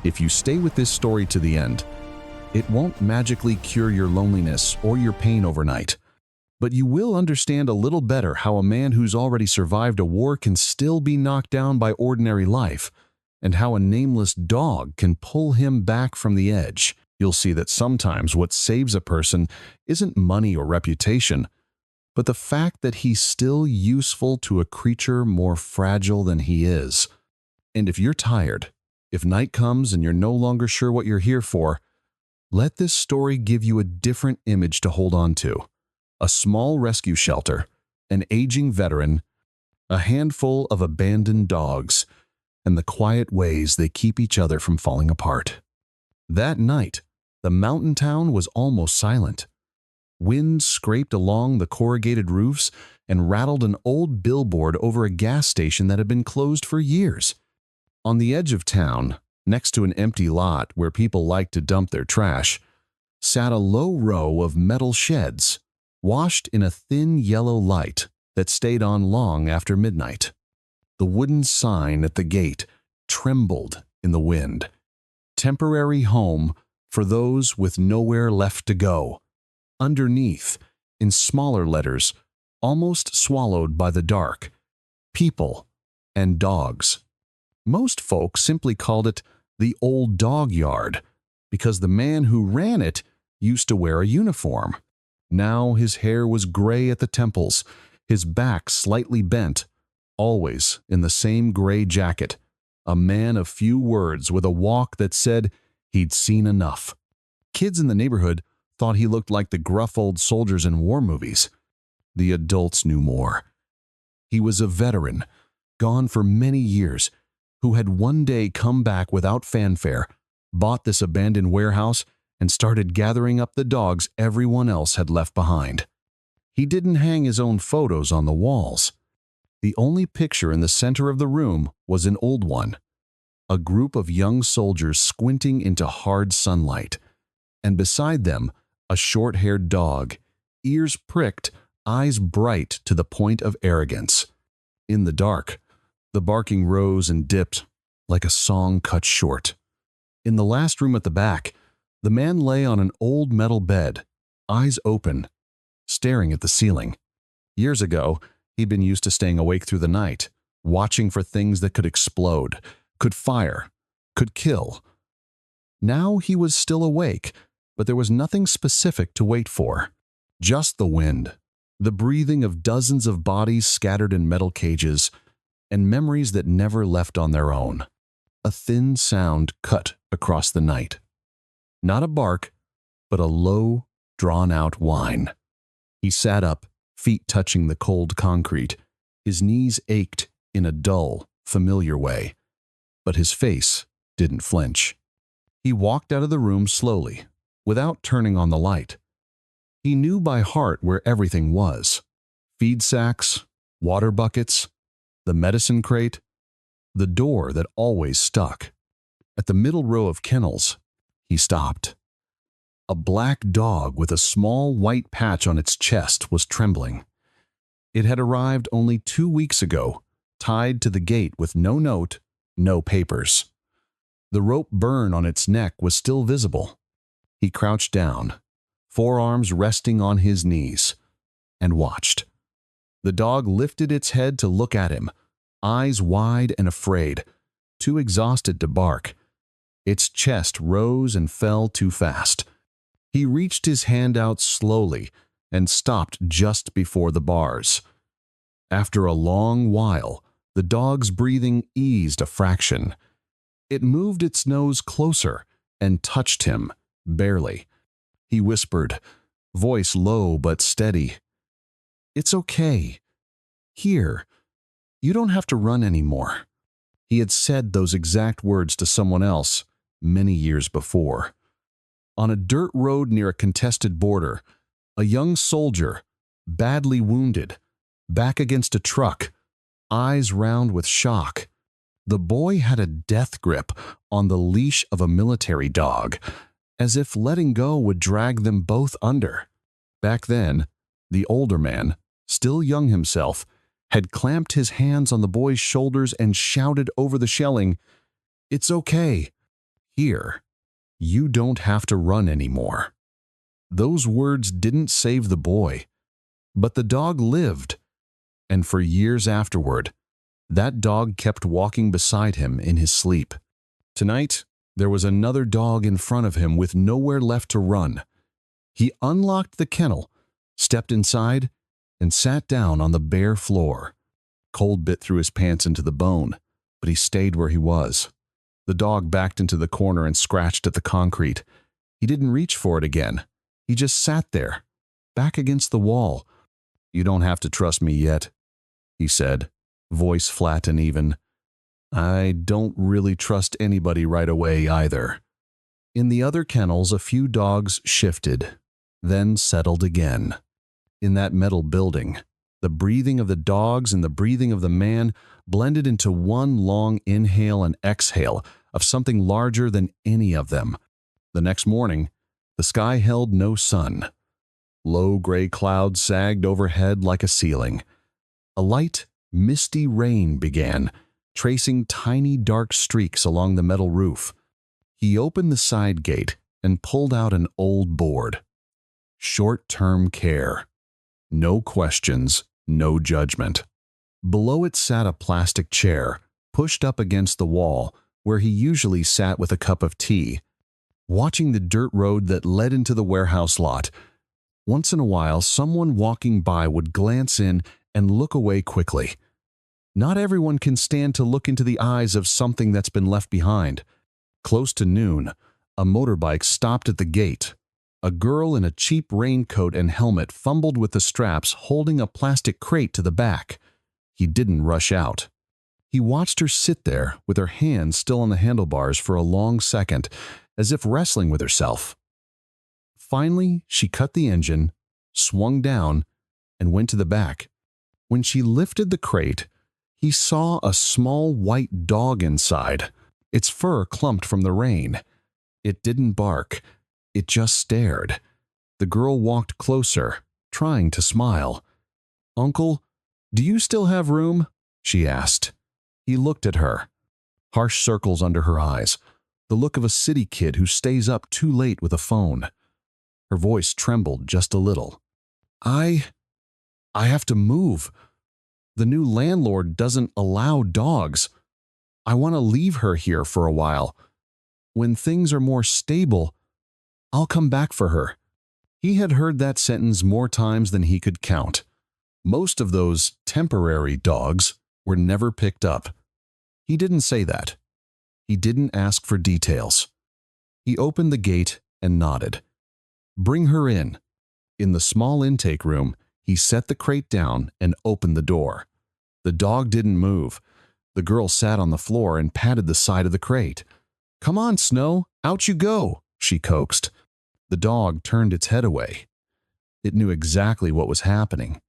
If you stay with this story to the end, it won't magically cure your loneliness or your pain overnight, but you will understand a little better how a man who's already survived a war can still be knocked down by ordinary life, and how a nameless dog can pull him back from the edge. You'll see that sometimes what saves a person isn't money or reputation, but the fact that he's still useful to a creature more fragile than he is. And if you're tired, if night comes and you're no longer sure what you're here for, let this story give you a different image to hold on to. A small rescue shelter, an aging veteran, a handful of abandoned dogs, and the quiet ways they keep each other from falling apart. That night, the mountain town was almost silent. Wind scraped along the corrugated roofs and rattled an old billboard over a gas station that had been closed for years. On the edge of town, next to an empty lot where people liked to dump their trash, sat a low row of metal sheds, washed in a thin yellow light that stayed on long after midnight. The wooden sign at the gate trembled in the wind. Temporary home for those with nowhere left to go. Underneath, in smaller letters, almost swallowed by the dark, people and dogs. Most folks simply called it the old dog yard because the man who ran it used to wear a uniform. Now his hair was gray at the temples, his back slightly bent, always in the same gray jacket, a man of few words with a walk that said he'd seen enough. Kids in the neighborhood thought he looked like the gruff old soldiers in war movies. The adults knew more. He was a veteran, gone for many years, who had one day come back without fanfare, bought this abandoned warehouse, and started gathering up the dogs everyone else had left behind. He didn't hang his own photos on the walls. The only picture in the center of the room was an old one, a group of young soldiers squinting into hard sunlight, and beside them, a short-haired dog, ears pricked, eyes bright to the point of arrogance. In the dark, the barking rose and dipped like a song cut short. In the last room at the back, the man lay on an old metal bed, eyes open, staring at the ceiling. Years ago, he'd been used to staying awake through the night, watching for things that could explode, could fire, could kill. Now he was still awake, but there was nothing specific to wait for. Just the wind, the breathing of dozens of bodies scattered in metal cages, and memories that never left on their own. A thin sound cut across the night. Not a bark, but a low, drawn-out whine. He sat up, feet touching the cold concrete. His knees ached in a dull, familiar way, but his face didn't flinch. He walked out of the room slowly, without turning on the light. He knew by heart where everything was. Feed sacks, water buckets, the medicine crate, the door that always stuck. At the middle row of kennels, he stopped. A black dog with a small white patch on its chest was trembling. It had arrived only 2 weeks ago, tied to the gate with no note, no papers. The rope burn on its neck was still visible. He crouched down, forearms resting on his knees, and watched. The dog lifted its head to look at him, eyes wide and afraid, too exhausted to bark. Its chest rose and fell too fast. He reached his hand out slowly and stopped just before the bars. After a long while, the dog's breathing eased a fraction. It moved its nose closer and touched him, barely. He whispered, voice low but steady, "It's okay. Here. You don't have to run anymore." He had said those exact words to someone else many years before. On a dirt road near a contested border, a young soldier, badly wounded, back against a truck, eyes round with shock. The boy had a death grip on the leash of a military dog, as if letting go would drag them both under. Back then, the older man, still young himself, had clamped his hands on the boy's shoulders and shouted over the shelling, "It's okay. "Here, you don't have to run anymore." Those words didn't save the boy, but the dog lived, and for years afterward, that dog kept walking beside him in his sleep. Tonight, there was another dog in front of him with nowhere left to run. He unlocked the kennel, stepped inside, and sat down on the bare floor. Cold bit through his pants into the bone, but he stayed where he was. The dog backed into the corner and scratched at the concrete. He didn't reach for it again. He just sat there, back against the wall. "You don't have to trust me yet," he said, voice flat and even. "I don't really trust anybody right away either." In the other kennels, a few dogs shifted, then settled again. In that metal building, the breathing of the dogs and the breathing of the man blended into one long inhale and exhale of something larger than any of them. The next morning, the sky held no sun. Low gray clouds sagged overhead like a ceiling. A light, misty rain began, tracing tiny dark streaks along the metal roof. He opened the side gate and pulled out an old board. Short-term care. No questions, no judgment. Below it sat a plastic chair, pushed up against the wall, where he usually sat with a cup of tea, watching the dirt road that led into the warehouse lot. Once in a while, someone walking by would glance in and look away quickly. Not everyone can stand to look into the eyes of something that's been left behind. Close to noon, a motorbike stopped at the gate. A girl in a cheap raincoat and helmet fumbled with the straps, holding a plastic crate to the back. He didn't rush out. He watched her sit there with her hands still on the handlebars for a long second, as if wrestling with herself. Finally, she cut the engine, swung down, and went to the back. When she lifted the crate, he saw a small white dog inside, its fur clumped from the rain. It didn't bark. It just stared. The girl walked closer, trying to smile. "Uncle, do you still have room?" she asked. He looked at her. Harsh circles under her eyes, the look of a city kid who stays up too late with a phone. Her voice trembled just a little. I have to move. The new landlord doesn't allow dogs. I want to leave her here for a while. When things are more stable, I'll come back for her." He had heard that sentence more times than he could count. Most of those temporary dogs were never picked up. He didn't say that. He didn't ask for details. He opened the gate and nodded. "Bring her in." In the small intake room, he set the crate down and opened the door. The dog didn't move. The girl sat on the floor and patted the side of the crate. "Come on, Snow, out you go," she coaxed. The dog turned its head away. It knew exactly what was happening,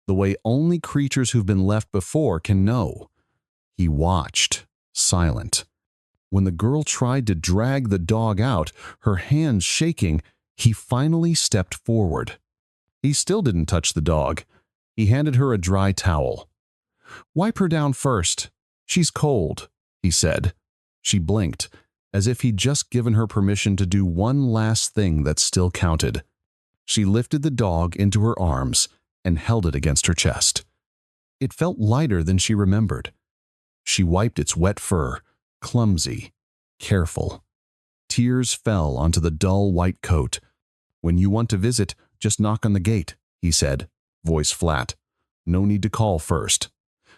the way only creatures who've been left before can know. He watched, silent. When the girl tried to drag the dog out, her hands shaking, he finally stepped forward. He still didn't touch the dog. He handed her a dry towel. "Wipe her down first. She's cold," he said. She blinked, as if he'd just given her permission to do one last thing that still counted. She lifted the dog into her arms and held it against her chest. It felt lighter than she remembered. She wiped its wet fur, clumsy, careful. Tears fell onto the dull white coat. "When you want to visit, just knock on the gate," he said, voice flat. "No need to call first."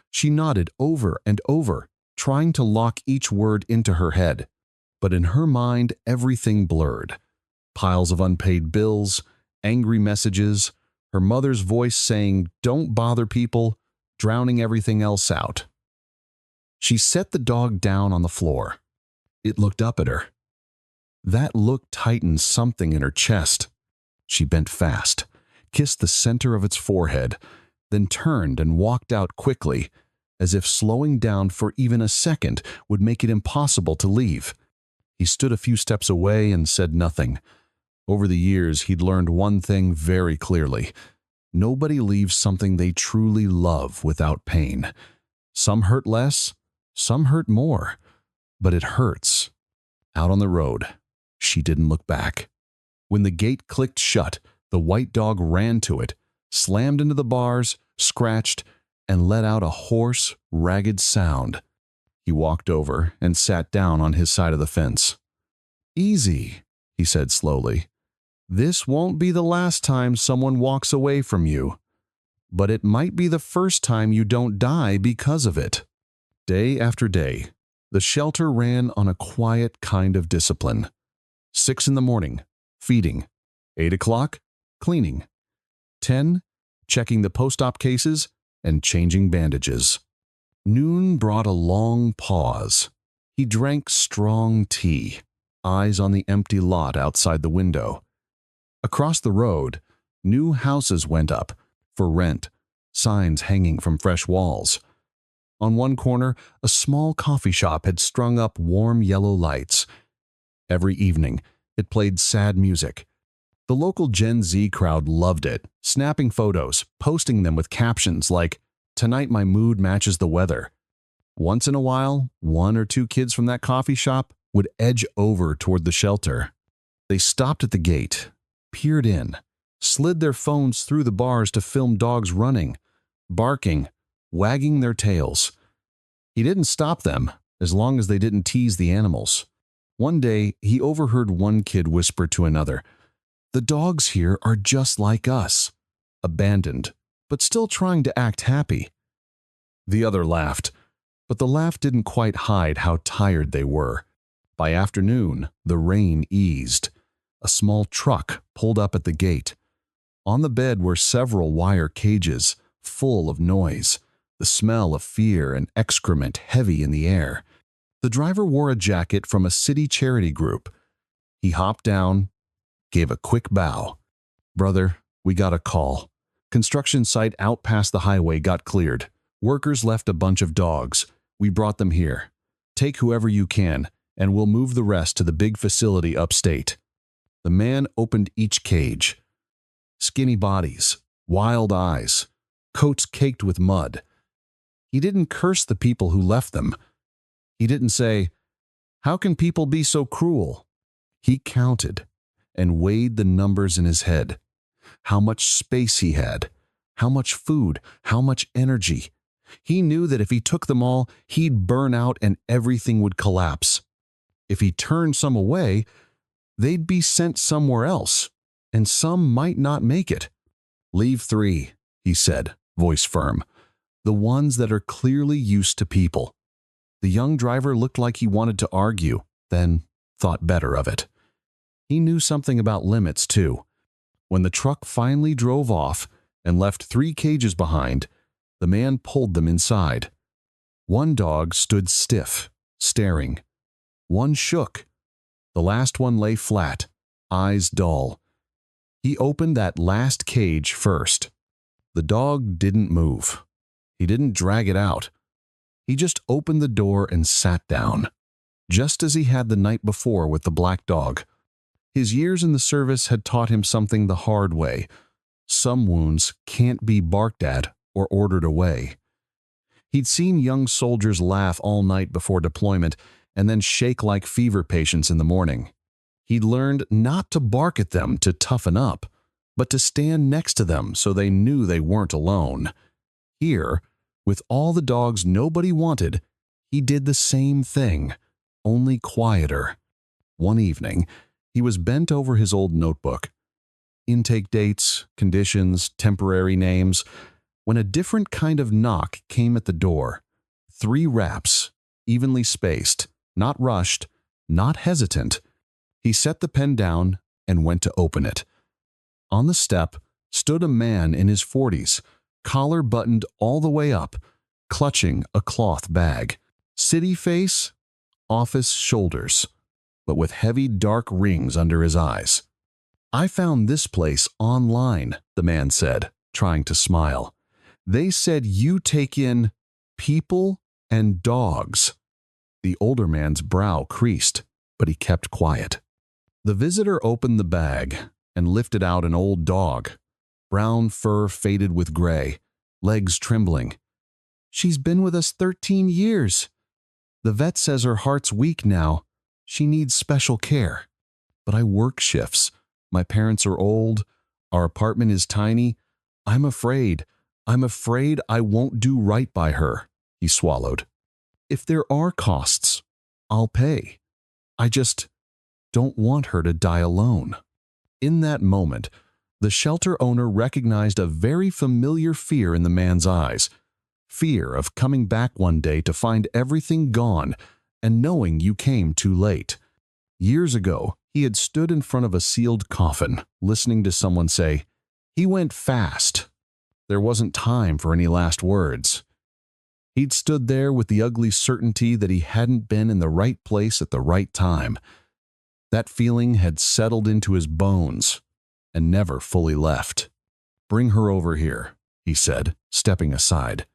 She nodded over and over, trying to lock each word into her head. But in her mind, everything blurred. Piles of unpaid bills, angry messages, her mother's voice saying, "Don't bother people," drowning everything else out. She set the dog down on the floor. It looked up at her. That look tightened something in her chest. She bent fast, kissed the center of its forehead, then turned and walked out quickly, as if slowing down for even a second would make it impossible to leave. He stood a few steps away and said nothing. Over the years, he'd learned one thing very clearly. Nobody leaves something they truly love without pain. Some hurt less, some hurt more, but it hurts. Out on the road, she didn't look back. When the gate clicked shut, the white dog ran to it, slammed into the bars, scratched, and let out a hoarse, ragged sound. He walked over and sat down on his side of the fence. "Easy," he said slowly. "This won't be the last time someone walks away from you, but it might be the first time you don't die because of it." Day after day, the shelter ran on a quiet kind of discipline. 6 in the morning, feeding. 8 o'clock, cleaning. 10, checking the post-op cases and changing bandages. Noon brought a long pause. He drank strong tea, eyes on the empty lot outside the window. Across the road, new houses went up, for rent, signs hanging from fresh walls. On one corner, a small coffee shop had strung up warm yellow lights. Every evening, it played sad music. The local Gen Z crowd loved it, snapping photos, posting them with captions like, "Tonight my mood matches the weather." Once in a while, 1 or 2 kids from that coffee shop would edge over toward the shelter. They stopped at the gate, peered in, slid their phones through the bars to film dogs running, barking, wagging their tails. He didn't stop them, as long as they didn't tease the animals. One day, he overheard one kid whisper to another, "The dogs here are just like us, abandoned, but still trying to act happy." The other laughed, but the laugh didn't quite hide how tired they were. By afternoon, the rain eased. A small truck pulled up at the gate. On the bed were several wire cages, full of noise, the smell of fear and excrement heavy in the air. The driver wore a jacket from a city charity group. He hopped down, gave a quick bow. "Brother, we got a call. Construction site out past the highway got cleared. Workers left a bunch of dogs. We brought them here. Take whoever you can, and we'll move the rest to the big facility upstate." The man opened each cage. Skinny bodies, wild eyes, coats caked with mud. He didn't curse the people who left them. He didn't say, "How can people be so cruel?" He counted and weighed the numbers in his head. How much space he had, how much food, how much energy. He knew that if he took them all, he'd burn out and everything would collapse. If he turned some away, they'd be sent somewhere else, and some might not make it. "Leave 3, he said, voice firm. "The ones that are clearly used to people." The young driver looked like he wanted to argue, then thought better of it. He knew something about limits, too. When the truck finally drove off and left 3 cages behind, the man pulled them inside. One dog stood stiff, staring. One shook. The last one lay flat, eyes dull. He opened that last cage first. The dog didn't move. He didn't drag it out. He just opened the door and sat down, just as he had the night before with the black dog. His years in the service had taught him something the hard way. Some wounds can't be barked at or ordered away. He'd seen young soldiers laugh all night before deployment and then shake like fever patients in the morning. He'd learned not to bark at them to toughen up, but to stand next to them so they knew they weren't alone. Here, with all the dogs nobody wanted, he did the same thing, only quieter. One evening, he was bent over his old notebook. Intake dates, conditions, temporary names, when a different kind of knock came at the door. 3 raps, evenly spaced, not rushed, not hesitant. He set the pen down and went to open it. On the step stood a man in his 40s, collar buttoned all the way up, clutching a cloth bag. City face, office shoulders, but with heavy dark rings under his eyes. "I found this place online," the man said, trying to smile. "They said you take in people and dogs." The older man's brow creased, but he kept quiet. The visitor opened the bag and lifted out an old dog, brown fur faded with gray, legs trembling. "She's been with us 13 years. The vet says her heart's weak now, She needs special care. But I work shifts. My parents are old. Our apartment is tiny. I'm afraid. I'm afraid I won't do right by her, he swallowed. If there are costs, I'll pay. I just don't want her to die alone. In that moment, the shelter owner recognized a very familiar fear in the man's eyes. Fear of coming back one day to find everything gone and knowing you came too late. Years ago, he had stood in front of a sealed coffin, listening to someone say, "He went fast." There wasn't time for any last words. He'd stood there with the ugly certainty that he hadn't been in the right place at the right time. That feeling had settled into his bones and never fully left. "Bring her over here," he said, stepping aside.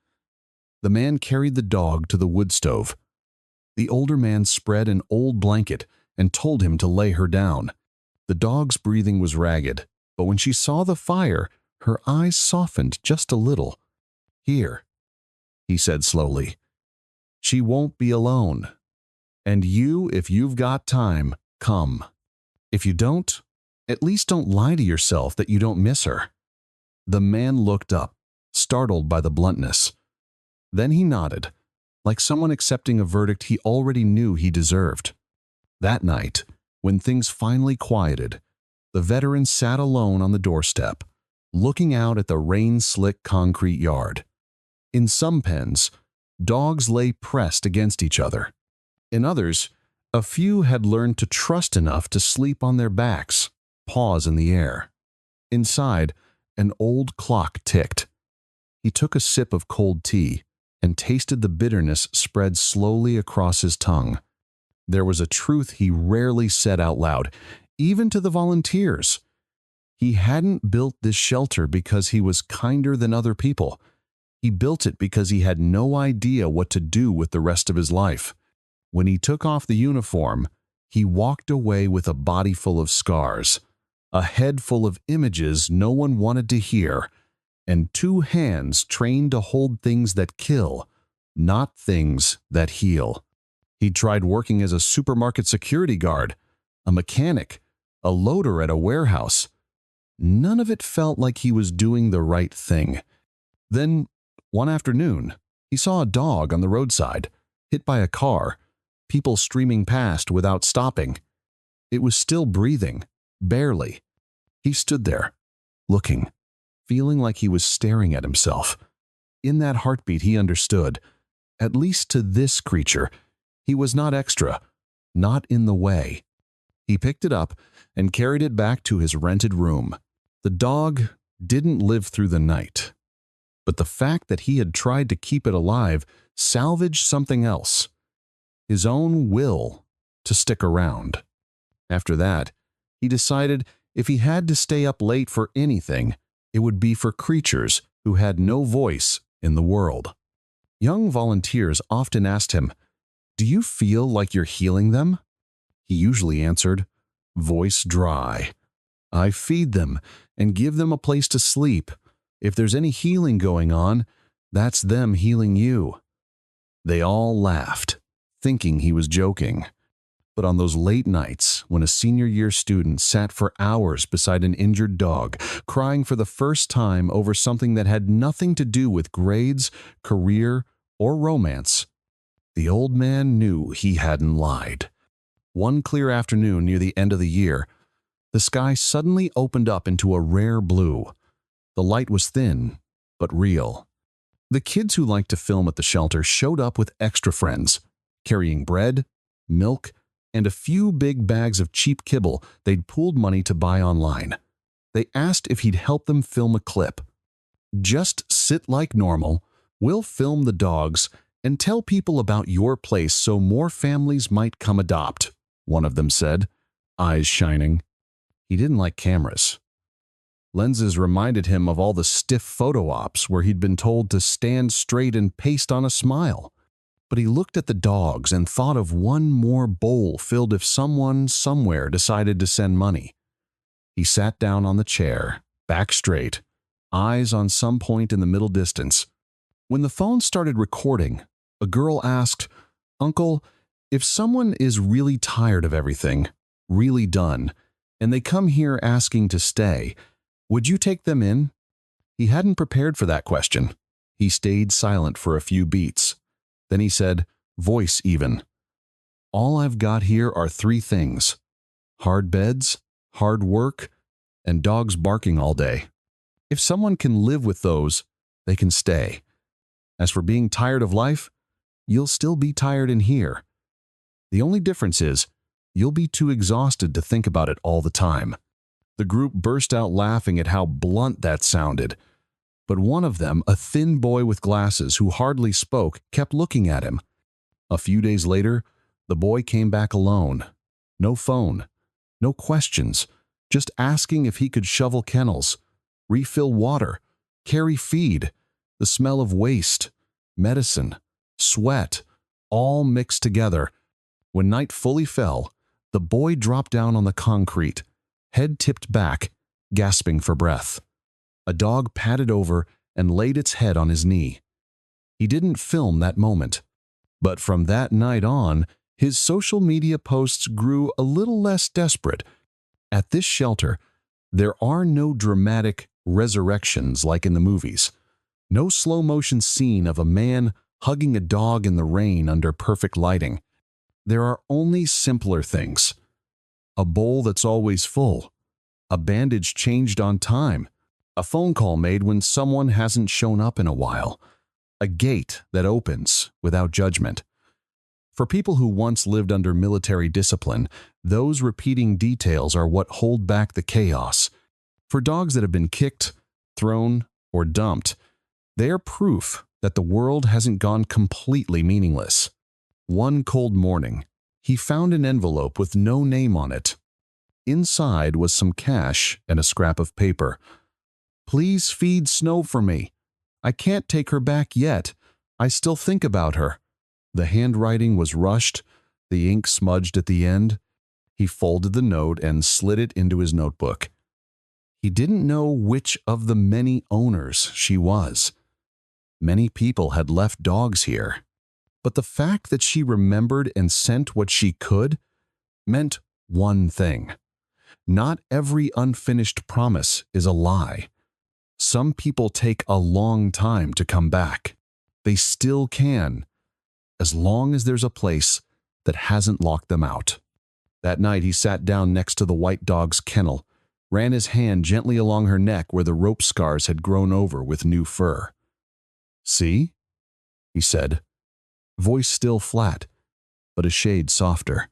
The man carried the dog to the wood stove. The older man spread an old blanket and told him to lay her down. The dog's breathing was ragged, but when she saw the fire, her eyes softened just a little. "Here," he said slowly. "She won't be alone. And you, if you've got time, come. If you don't, at least don't lie to yourself that you don't miss her." The man looked up, startled by the bluntness. Then he nodded, like someone accepting a verdict he already knew he deserved. That night, when things finally quieted, the veteran sat alone on the doorstep, looking out at the rain-slick concrete yard. In some pens, dogs lay pressed against each other. In others, a few had learned to trust enough to sleep on their backs, paws in the air. Inside, an old clock ticked. He took a sip of cold tea and tasted the bitterness spread slowly across his tongue. There was a truth he rarely said out loud, even to the volunteers. He hadn't built this shelter because he was kinder than other people. He built it because he had no idea what to do with the rest of his life. When he took off the uniform, he walked away with a body full of scars, a head full of images no one wanted to hear, and 2 hands trained to hold things that kill, not things that heal. He tried working as a supermarket security guard, a mechanic, a loader at a warehouse. None of it felt like he was doing the right thing. Then, one afternoon, he saw a dog on the roadside, hit by a car, people streaming past without stopping. It was still breathing, barely. He stood there, looking, feeling like he was staring at himself. In that heartbeat he understood, at least to this creature, he was not extra, not in the way. He picked it up and carried it back to his rented room. The dog didn't live through the night, but the fact that he had tried to keep it alive salvaged something else: his own will to stick around. After that, he decided if he had to stay up late for anything, it would be for creatures who had no voice in the world. Young volunteers often asked him, "Do you feel like you're healing them?" He usually answered, voice dry, "I feed them and give them a place to sleep. If there's any healing going on, that's them healing you." They all laughed, thinking he was joking. But on those late nights, when a senior year student sat for hours beside an injured dog, crying for the first time over something that had nothing to do with grades, career, or romance, the old man knew he hadn't lied. One clear afternoon near the end of the year, the sky suddenly opened up into a rare blue. The light was thin, but real. The kids who liked to film at the shelter showed up with extra friends, carrying bread, milk, and a few big bags of cheap kibble they'd pooled money to buy online. They asked if he'd help them film a clip. "Just sit like normal, we'll film the dogs, and tell people about your place so more families might come adopt," one of them said, eyes shining. He didn't like cameras. Lenses reminded him of all the stiff photo ops where he'd been told to stand straight and paste on a smile. But he looked at the dogs and thought of one more bowl filled if someone somewhere decided to send money. He sat down on the chair, back straight, eyes on some point in the middle distance. When the phone started recording, a girl asked, "Uncle, If someone is really tired of everything, really done, and they come here asking to stay, would you take them in? He hadn't prepared for that question. He stayed silent for a few beats. Then he said, voice even, all I've got here are three things: hard beds, hard work, and dogs barking all day. If someone can live with those, they can stay. As for being tired of life, you'll still be tired in here. The only difference is, you'll be too exhausted to think about it all the time. The group burst out laughing at how blunt that sounded. But one of them, a thin boy with glasses who hardly spoke, kept looking at him. A few days later, the boy came back alone. No phone, no questions, just asking if he could shovel kennels, refill water, carry feed, the smell of waste, medicine, sweat, all mixed together. When night fully fell, the boy dropped down on the concrete, head tipped back, gasping for breath. A dog padded over and laid its head on his knee. He didn't film that moment, but from that night on, his social media posts grew a little less desperate. At this shelter, there are no dramatic resurrections like in the movies. No slow-motion scene of a man hugging a dog in the rain under perfect lighting. There are only simpler things. A bowl that's always full. A bandage changed on time. A phone call made when someone hasn't shown up in a while. A gate that opens without judgment. For people who once lived under military discipline, those repeating details are what hold back the chaos. For dogs that have been kicked, thrown, or dumped, they are proof that the world hasn't gone completely meaningless. One cold morning, he found an envelope with no name on it. Inside was some cash and a scrap of paper. Please feed Snow for me. I can't take her back yet. I still think about her. The handwriting was rushed, the ink smudged at the end. He folded the note and slid it into his notebook. He didn't know which of the many owners she was. Many people had left dogs here. But the fact that she remembered and sent what she could meant one thing. Not every unfinished promise is a lie. Some people take a long time to come back. They still can, as long as there's a place that hasn't locked them out. That night he sat down next to the white dog's kennel, ran his hand gently along her neck where the rope scars had grown over with new fur. See? He said, voice still flat, but a shade softer.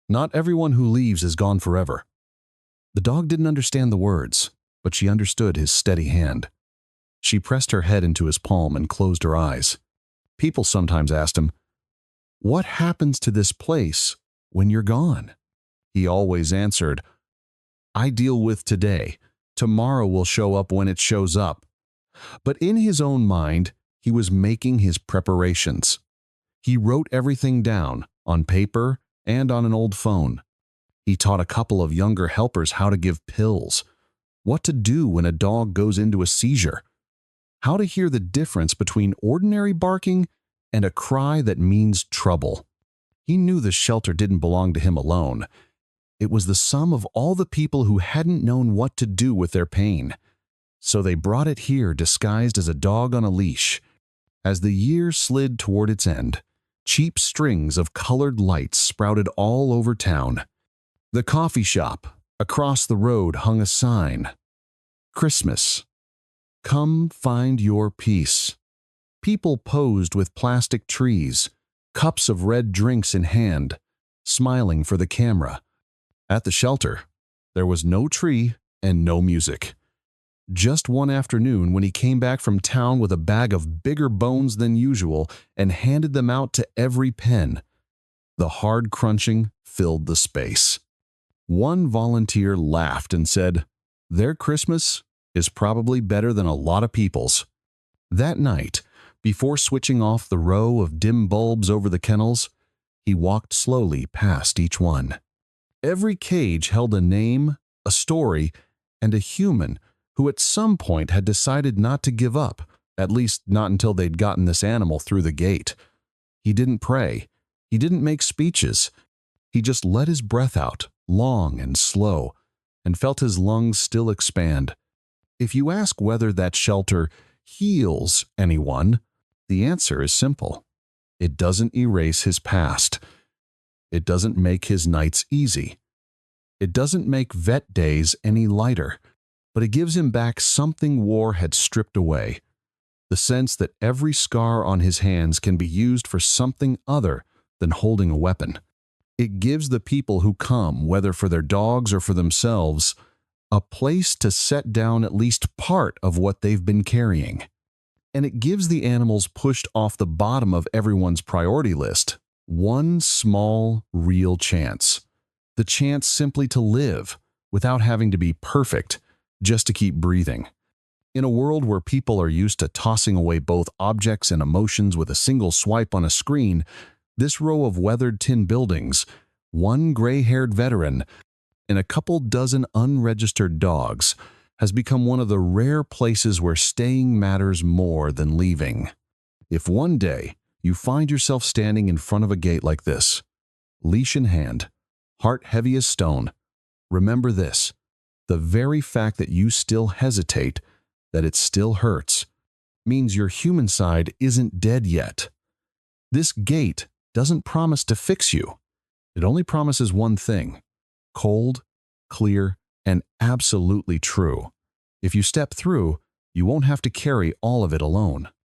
Not everyone who leaves is gone forever. The dog didn't understand the words, but she understood his steady hand. She pressed her head into his palm and closed her eyes. People sometimes asked him, what happens to this place when you're gone? He always answered, I deal with today. Tomorrow will show up when it shows up. But in his own mind, he was making his preparations. He wrote everything down, on paper and on an old phone. He taught a couple of younger helpers how to give pills, what to do when a dog goes into a seizure, how to hear the difference between ordinary barking and a cry that means trouble. He knew the shelter didn't belong to him alone. It was the sum of all the people who hadn't known what to do with their pain. So they brought it here disguised as a dog on a leash. As the year slid toward its end, cheap strings of colored lights sprouted all over town. The coffee shop across the road hung a sign. Christmas. Come find your peace. People posed with plastic trees, cups of red drinks in hand, smiling for the camera. At the shelter, there was no tree and no music. Just one afternoon when he came back from town with a bag of bigger bones than usual and handed them out to every pen. The hard crunching filled the space. One volunteer laughed and said, their Christmas is probably better than a lot of people's. That night, before switching off the row of dim bulbs over the kennels, he walked slowly past each one. Every cage held a name, a story, and a human who at some point had decided not to give up, at least not until they'd gotten this animal through the gate. He didn't pray. He didn't make speeches. He just let his breath out, long and slow, and felt his lungs still expand. If you ask whether that shelter heals anyone, the answer is simple. It doesn't erase his past. It doesn't make his nights easy. It doesn't make vet days any lighter, but it gives him back something war had stripped away. The sense that every scar on his hands can be used for something other than holding a weapon. It gives the people who come, whether for their dogs or for themselves, a place to set down at least part of what they've been carrying. And it gives the animals pushed off the bottom of everyone's priority list one small, real chance. The chance simply to live without having to be perfect, just to keep breathing. In a world where people are used to tossing away both objects and emotions with a single swipe on a screen, this row of weathered tin buildings, one gray-haired veteran, and a couple dozen unregistered dogs has become one of the rare places where staying matters more than leaving. If one day you find yourself standing in front of a gate like this, leash in hand, heart heavy as stone, remember this: the very fact that you still hesitate, that it still hurts, means your human side isn't dead yet. This gate doesn't promise to fix you. It only promises one thing: cold, clear, and absolutely true. If you step through, you won't have to carry all of it alone.